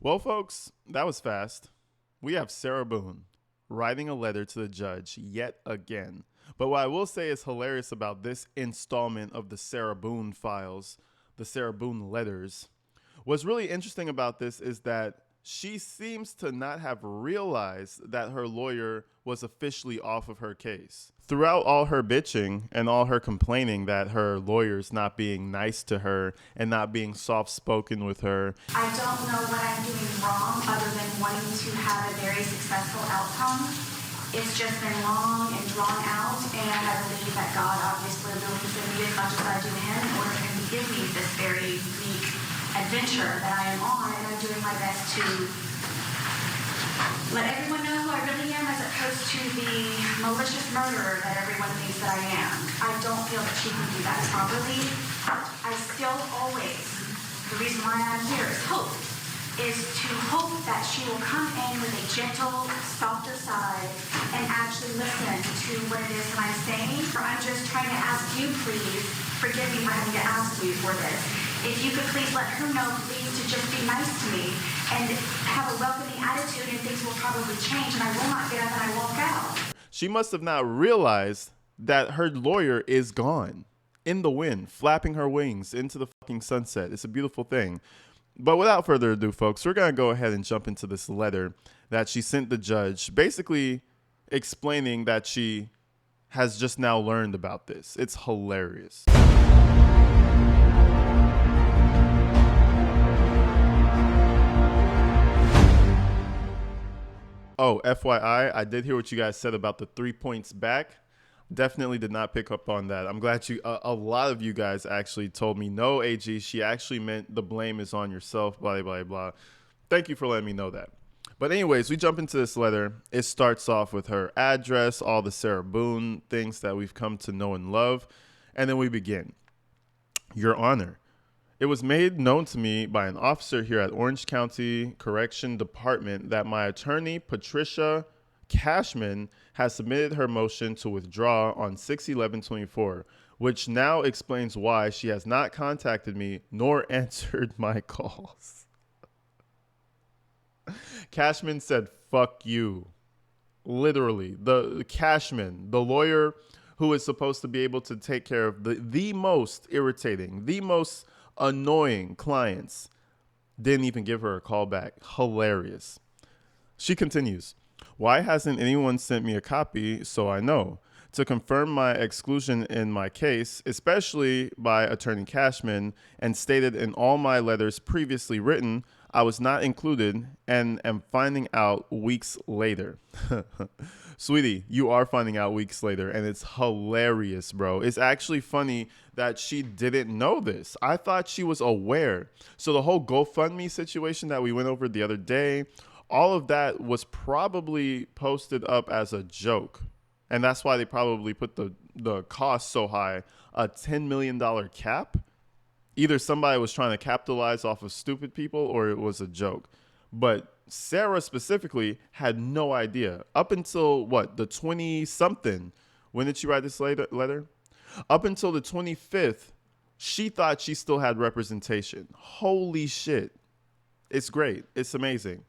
Well, folks, that was fast. We have Sarah Boone writing a letter to the judge yet again. But what I will say is hilarious about this installment of the Sarah Boone files, the Sarah Boone letters, what's really interesting about this is that she seems to not have realized that her lawyer was officially off of her case. Throughout all her bitching and all her complaining that her lawyer's not being nice to her and not being soft spoken with her, I don't know what I'm doing wrong other than wanting to have a very successful outcome. It's just been long and drawn out, and I believe that God obviously believes in me as much as I do him in order for him to give me this very unique adventure that I am on, and I'm doing my best to let everyone know who I really am as opposed to the malicious murderer that everyone thinks that I am. I don't feel that she can do that properly. I still always, the reason why I'm here is to hope that she will come in with a gentle, softer side and actually listen to what it is that I'm saying. I'm just trying to ask you, please, forgive me for having to ask you for this. If you could please let her know, please, to just be nice to me and have a welcoming attitude, and things will probably change, and I will not get up and I walk out. she must have not realized that her lawyer is gone in the wind, flapping her wings into the fucking sunset. It's a beautiful thing. But without further ado, folks, we're going to go ahead and jump into this letter that she sent the judge, basically explaining that she has just now learned about this. It's hilarious. Oh, FYI, I did hear what you guys said about the 3 points back. Definitely did not pick up on that. I'm glad a lot of you guys actually told me, no, AG, she actually meant the blame is on yourself, blah, blah, blah. Thank you for letting me know that. But anyways, we jump into this letter. It starts off with her address, all the Sarah Boone things that we've come to know and love. And then we begin. Your Honor, it was made known to me by an officer here at Orange County Correction Department that my attorney, Patricia Cashman, has submitted her motion to withdraw on 6/11/24, which now explains why she has not contacted me nor answered my calls. Cashman said, fuck you. Literally, the Cashman, the lawyer who is supposed to be able to take care of the most irritating, the most annoying clients, didn't even give her a call back. Hilarious. She continues, why hasn't anyone sent me a copy so I know? To confirm my exclusion in my case, especially by Attorney Cashman, and stated in all my letters previously written, I was not included and am finding out weeks later. Sweetie, you are finding out weeks later, and it's hilarious, bro. It's actually funny that she didn't know this. I thought she was aware. So the whole GoFundMe situation that we went over the other day, all of that was probably posted up as a joke. And that's why they probably put the cost so high, a $10 million cap. Either somebody was trying to capitalize off of stupid people or it was a joke. But Sarah specifically had no idea. Up until, the 20-something? When did she write this letter? Up until the 25th, she thought she still had representation. Holy shit. It's great. It's amazing.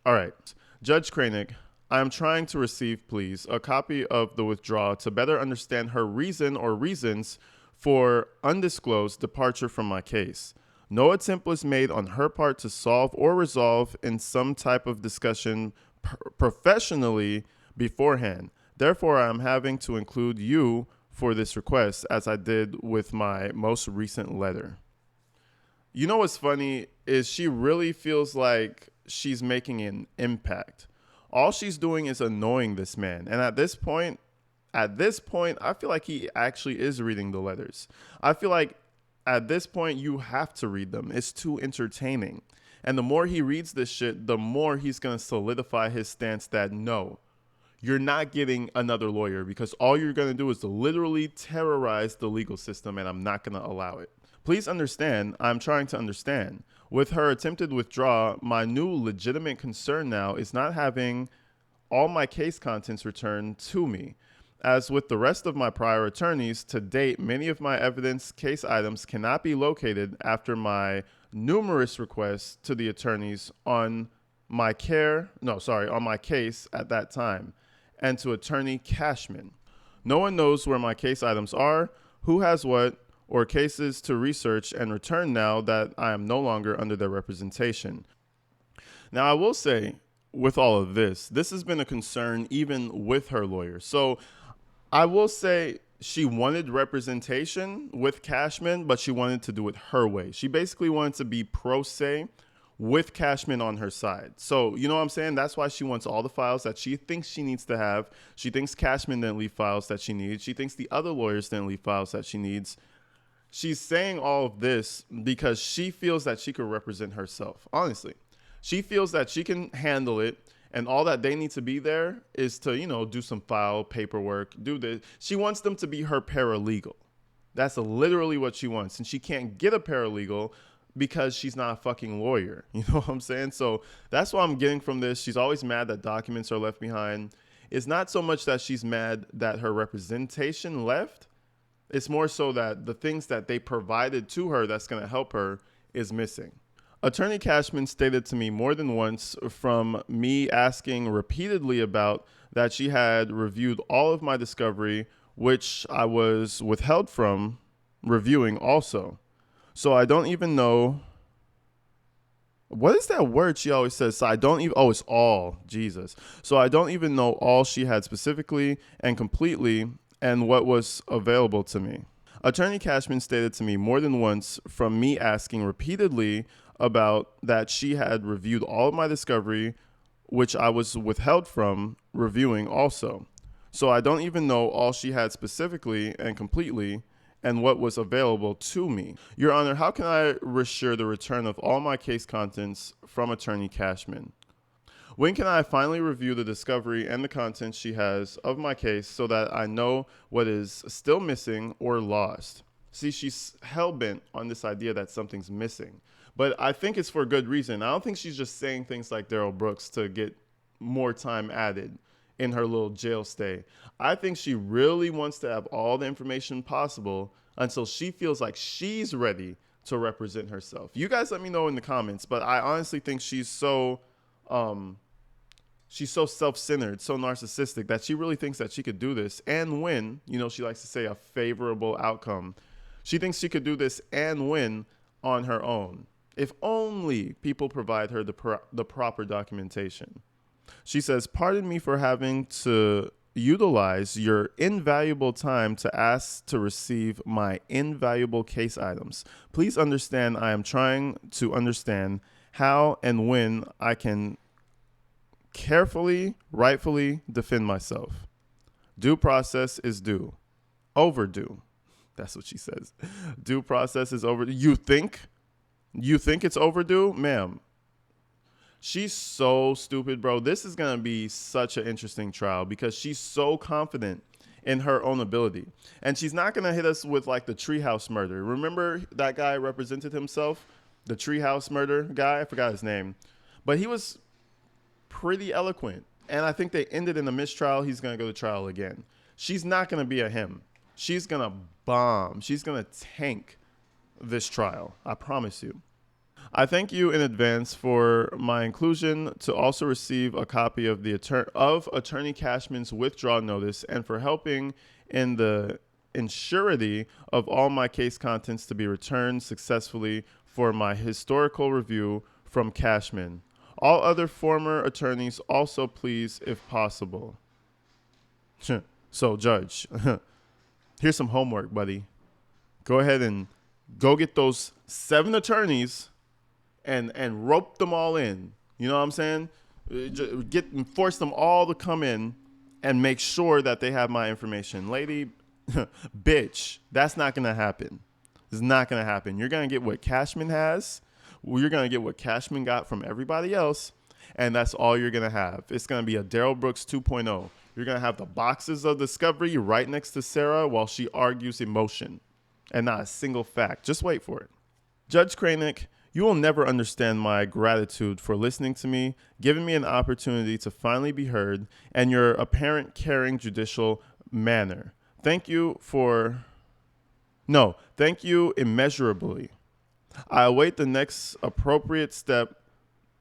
All right. Judge Kranick, I am trying to receive, please, a copy of the withdrawal to better understand her reason or reasons for undisclosed departure from my case. No attempt was made on her part to solve or resolve in some type of discussion professionally beforehand. Therefore, I am having to include you for this request as I did with my most recent letter. You know what's funny is she really feels like she's making an impact. All she's doing is annoying this man. And at this point, I feel like he actually is reading the letters. I feel like at this point, you have to read them. It's too entertaining. And the more he reads this shit, the more he's going to solidify his stance that no, you're not getting another lawyer because all you're going to do is to literally terrorize the legal system, and I'm not going to allow it. Please understand, I'm trying to understand. With her attempted withdrawal, my new legitimate concern now is not having all my case contents returned to me. As with the rest of my prior attorneys, to date, many of my evidence case items cannot be located after my numerous requests to the attorneys on my case at that time, and to Attorney Cashman. No one knows where my case items are, who has what, or cases to research and return now that I am no longer under their representation. Now, I will say, with all of this has been a concern even with her lawyer. So I will say she wanted representation with Cashman, but she wanted to do it her way. She basically wanted to be pro se with Cashman on her side. So, you know what I'm saying? That's why she wants all the files that she thinks she needs to have. She thinks Cashman didn't leave files that she needs. She thinks the other lawyers didn't leave files that she needs. She's saying all of this because she feels that she could represent herself. Honestly, she feels that she can handle it, and all that they need to be there is to, do some file paperwork, do this. She wants them to be her paralegal. That's literally what she wants. And she can't get a paralegal because she's not a fucking lawyer. You know what I'm saying? So that's what I'm getting from this. She's always mad that documents are left behind. It's not so much that she's mad that her representation left. It's more so that the things that they provided to her that's going to help her is missing. Attorney Cashman stated to me more than once, from me asking repeatedly about, that she had reviewed all of my discovery, which I was withheld from reviewing also. So I don't even know. What is that word she always says? So I don't even, it's all, Jesus. So I don't even know all she had specifically and completely and what was available to me. Attorney Cashman stated to me more than once, from me asking repeatedly about, that she had reviewed all of my discovery, which I was withheld from reviewing also. So I don't even know all she had specifically and completely and what was available to me. Your Honor, how can I assure the return of all my case contents from Attorney Cashman? When can I finally review the discovery and the contents she has of my case so that I know what is still missing or lost? See, she's hell-bent on this idea that something's missing. But I think it's for good reason. I don't think she's just saying things like Daryl Brooks to get more time added in her little jail stay. I think she really wants to have all the information possible until she feels like she's ready to represent herself. You guys let me know in the comments, but I honestly think she's so self-centered, so narcissistic, that she really thinks that she could do this and win. She likes to say a favorable outcome. She thinks she could do this and win on her own, if only people provide her the proper documentation. She says, "Pardon me for having to utilize your invaluable time to ask to receive my invaluable case items. Please understand I am trying to understand how and when I can carefully, rightfully defend myself. Due process is due. Overdue." That's what she says. Due process is overdue. You think it's overdue? Ma'am. She's so stupid, bro. This is going to be such an interesting trial because she's so confident in her own ability. And she's not going to hit us with like the treehouse murder. Remember that guy represented himself? The treehouse murder guy? I forgot his name. But he was pretty eloquent. And I think they ended in a mistrial. He's going to go to trial again. She's not going to be a him. She's going to bomb. She's going to tank this trial. I promise you. I thank you in advance for my inclusion to also receive a copy of Attorney Cashman's withdrawal notice, and for helping in the ensurety of all my case contents to be returned successfully for my historical review from Cashman. All other former attorneys also, please, if possible. So, Judge, here's some homework, buddy. Go ahead and go get those 7 attorneys and rope them all in. You know what I'm saying? Force them all to come in and make sure that they have my information. Lady, bitch, that's not going to happen. It's not going to happen. You're going to get what Cashman has. You're going to get what Cashman got from everybody else, and that's all you're going to have. It's going to be a Daryl Brooks 2.0. You're going to have the boxes of discovery right next to Sarah while she argues emotion and not a single fact. Just wait for it. Judge Kranick, you will never understand my gratitude for listening to me, giving me an opportunity to finally be heard, and your apparent caring judicial manner. Thank you immeasurably. I await the next appropriate step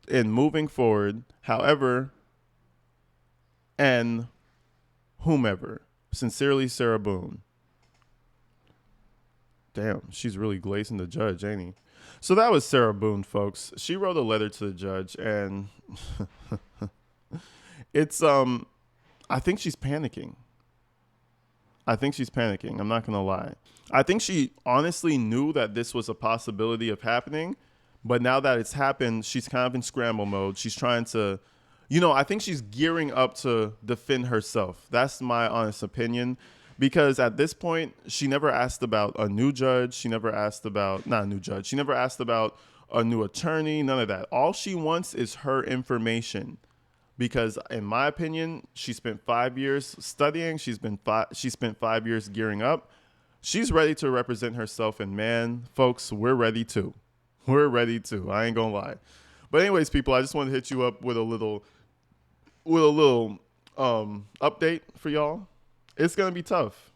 in moving forward, however, and whomever. Sincerely, Sarah Boone. Damn, she's really glazing the judge, ain't he? So that was Sarah Boone, folks. She wrote a letter to the judge, and it's I think she's panicking. I think she's panicking. I'm not gonna lie. I think she honestly knew that this was a possibility of happening, but now that it's happened, she's kind of in scramble mode. She's trying to, I think she's gearing up to defend herself. That's my honest opinion. Because at this point, she never asked about a new judge. She never asked about, not a new judge. She never asked about a new attorney, none of that. All she wants is her information. Because in my opinion, she spent 5 years studying. She spent 5 years gearing up. She's ready to represent herself. And man, folks, we're ready too. We're ready too. I ain't gonna lie. But anyways, people, I just want to hit you up with a little update for y'all. It's going to be tough.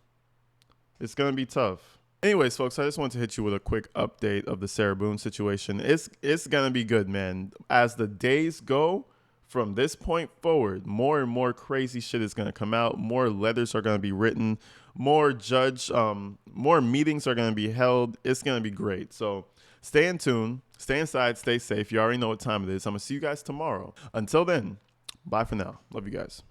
It's going to be tough. Anyways, folks, I just want to hit you with a quick update of the Sarah Boone situation. It's going to be good, man. As the days go, from this point forward, more and more crazy shit is going to come out. More letters are going to be written. More meetings are going to be held. It's going to be great. So stay in tune. Stay inside. Stay safe. You already know what time it is. I'm going to see you guys tomorrow. Until then, bye for now. Love you guys.